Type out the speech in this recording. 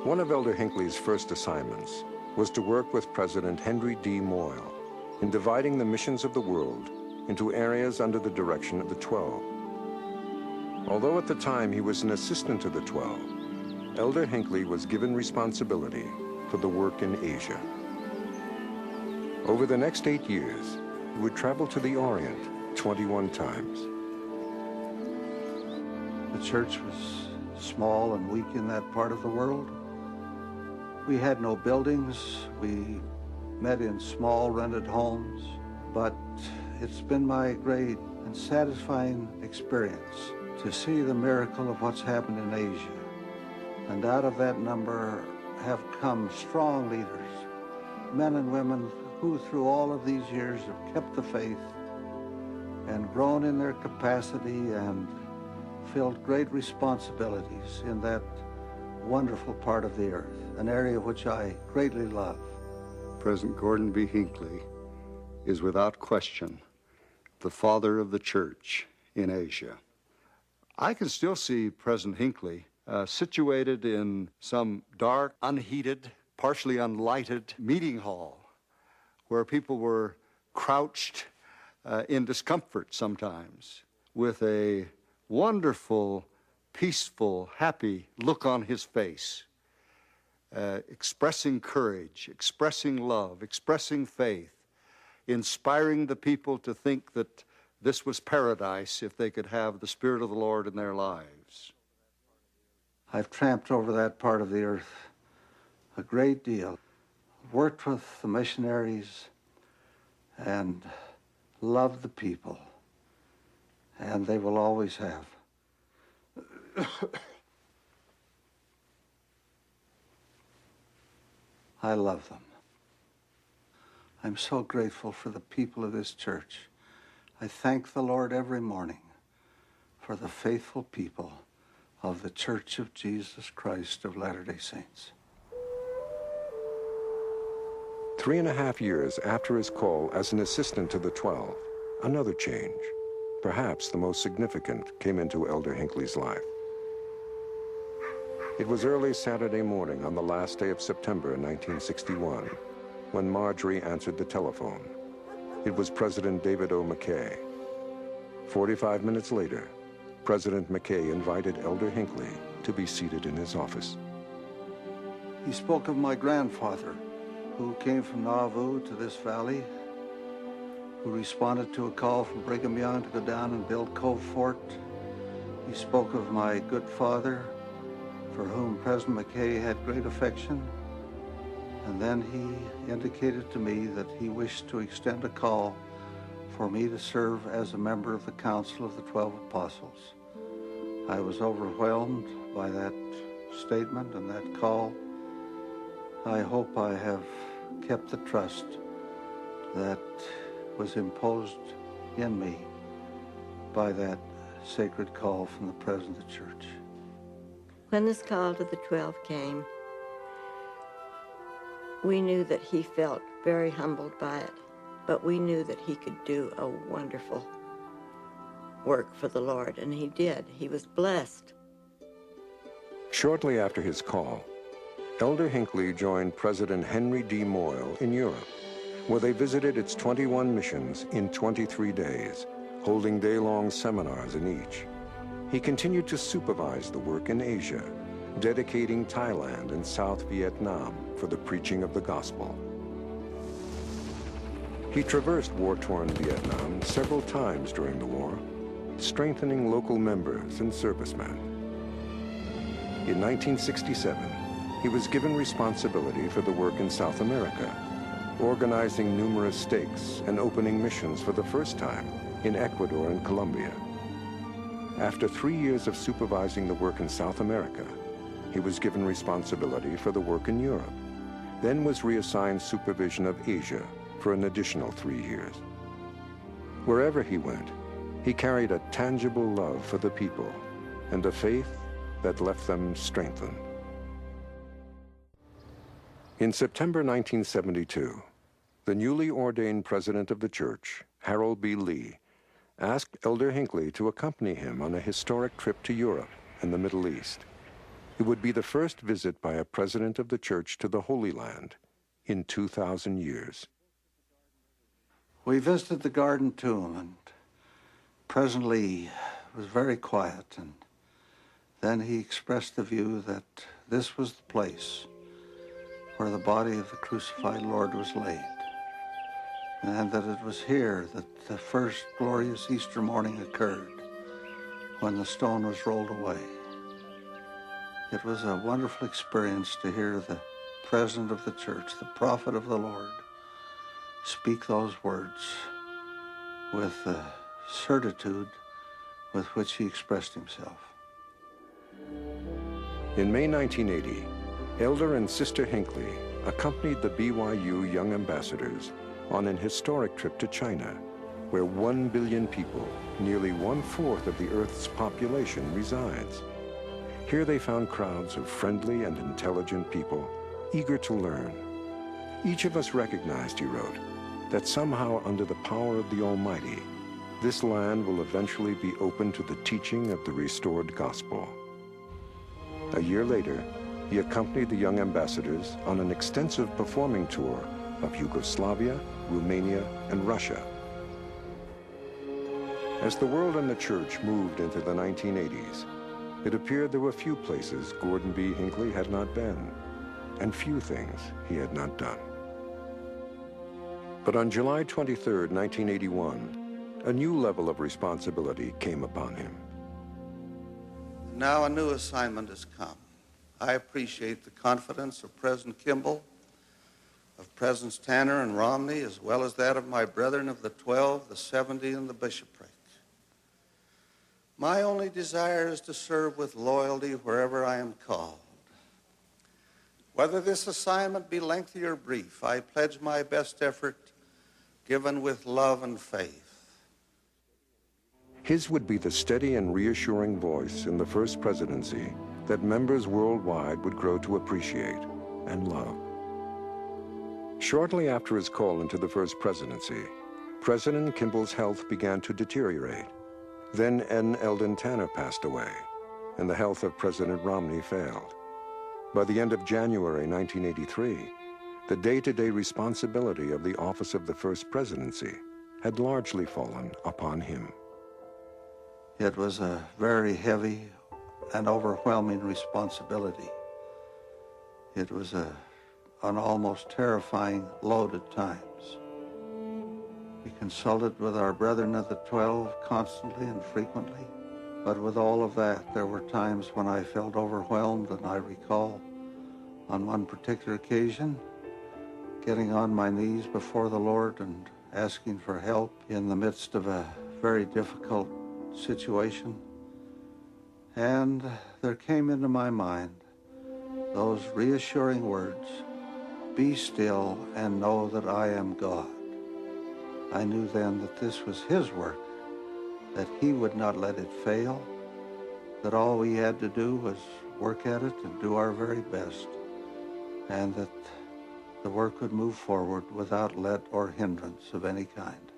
One of Elder Hinckley's first assignments was to work with President Henry D. Moyle in dividing the missions of the world into areas under the direction of the 12. Although at the time he was an assistant to the 12, Elder Hinckley was given responsibility for the work in Asia. Over the next 8 years, he would travel to the Orient 21 times. The church was small and weak in that part of the world. We had no buildings. We met in small rented homes, but it's been my great and satisfying experience to see the miracle of what's happened in Asia. And out of that number have come strong leaders, men and women who through all of these years have kept the faith and grown in their capacity and filled great responsibilities in that wonderful part of the earth, an area which I greatly love. President Gordon B. Hinckley is without question the father of the church in Asia. I can still see President Hinckley situated in some dark, unheated, partially unlighted meeting hall where people were crouched in discomfort sometimes, with a wonderful, peaceful, happy look on his face, expressing courage, expressing love, expressing faith, inspiring the people to think that this was paradise if they could have the Spirit of the Lord in their lives. I've tramped over that part of the earth a great deal, worked with the missionaries, and loved the people, and they will always have. I love them. I'm so grateful for the people of this church. I thank the Lord every morning for the faithful people of the Church of Jesus Christ of Latter-day Saints. 3.5 years after his call as an assistant to the 12, another change, perhaps the most significant, came into Elder Hinckley's life. It was early Saturday morning on the last day of September 1961 when Marjorie answered the telephone. It was President David O. McKay. 45 minutes later, President McKay invited Elder Hinckley to be seated in his office. He spoke of my grandfather, who came from Nauvoo to this valley, who responded to a call from Brigham Young to go down and build Cove Fort. He spoke of my good father, for whom President McKay had great affection. And then he indicated to me that he wished to extend a call for me to serve as a member of the Council of the 12 Apostles. I was overwhelmed by that statement and that call. I hope I have kept the trust that was imposed in me by that sacred call from the President of the Church. When this call to the 12 came, we knew that he felt very humbled by it, but we knew that he could do a wonderful work for the Lord, and he did. He was blessed. Shortly after his call, Elder Hinckley joined President Henry D. Moyle in Europe, where they visited its 21 missions in 23 days, holding day-long seminars in each. He continued to supervise the work in Asia, dedicating Thailand and South Vietnam for the preaching of the gospel. He traversed war-torn Vietnam several times during the war, strengthening local members and servicemen. In 1967, he was given responsibility for the work in South America, organizing numerous stakes and opening missions for the first time in Ecuador and Colombia. After 3 years of supervising the work in South America, he was given responsibility for the work in Europe, then was reassigned supervision of Asia for an additional 3 years. Wherever he went, he carried a tangible love for the people and a faith that left them strengthened. In September 1972, the newly ordained president of the church, Harold B. Lee, asked Elder Hinckley to accompany him on a historic trip to Europe and the Middle East. It would be the first visit by a president of the church to the Holy Land in 2,000 years. We visited the Garden Tomb, and presently it was very quiet, and then he expressed the view that this was the place where the body of the crucified Lord was laid, and that it was here that the first glorious Easter morning occurred when the stone was rolled away. It was a wonderful experience to hear the president of the church, the prophet of the Lord, speak those words with the certitude with which he expressed himself. In May 1980, Elder and Sister Hinckley accompanied the BYU Young Ambassadors on an historic trip to China, where 1 billion people, nearly 1/4 of the Earth's population, resides. Here they found crowds of friendly and intelligent people, eager to learn. Each of us recognized, he wrote, that somehow under the power of the Almighty, this land will eventually be open to the teaching of the restored gospel. A year later, he accompanied the young ambassadors on an extensive performing tour of Yugoslavia, Romania, and Russia. As the world and the church moved into the 1980s, it appeared there were few places Gordon B. Hinckley had not been, and few things he had not done. But on July 23, 1981, a new level of responsibility came upon him. Now a new assignment has come. I appreciate the confidence of President Kimball, of Presidents Tanner and Romney, as well as that of my brethren of the 12, the 70, and the bishopric. My only desire is to serve with loyalty wherever I am called. Whether this assignment be lengthy or brief, I pledge my best effort, given with love and faith. His would be the steady and reassuring voice in the first presidency that members worldwide would grow to appreciate and love. Shortly after his call into the first presidency, President Kimball's health began to deteriorate. Then N. Eldon Tanner passed away, and the health of President Romney failed. By the end of January 1983, the day-to-day responsibility of the office of the first presidency had largely fallen upon him. It was a very heavy and overwhelming responsibility. It was an almost terrifying load at times. We consulted with our brethren of the 12 constantly and frequently, but with all of that, there were times when I felt overwhelmed, and I recall on one particular occasion getting on my knees before the Lord and asking for help in the midst of a very difficult situation. And there came into my mind those reassuring words, "Be still and know that I am God." I knew then that this was his work, that he would not let it fail, that all we had to do was work at it and do our very best, and that the work would move forward without let or hindrance of any kind.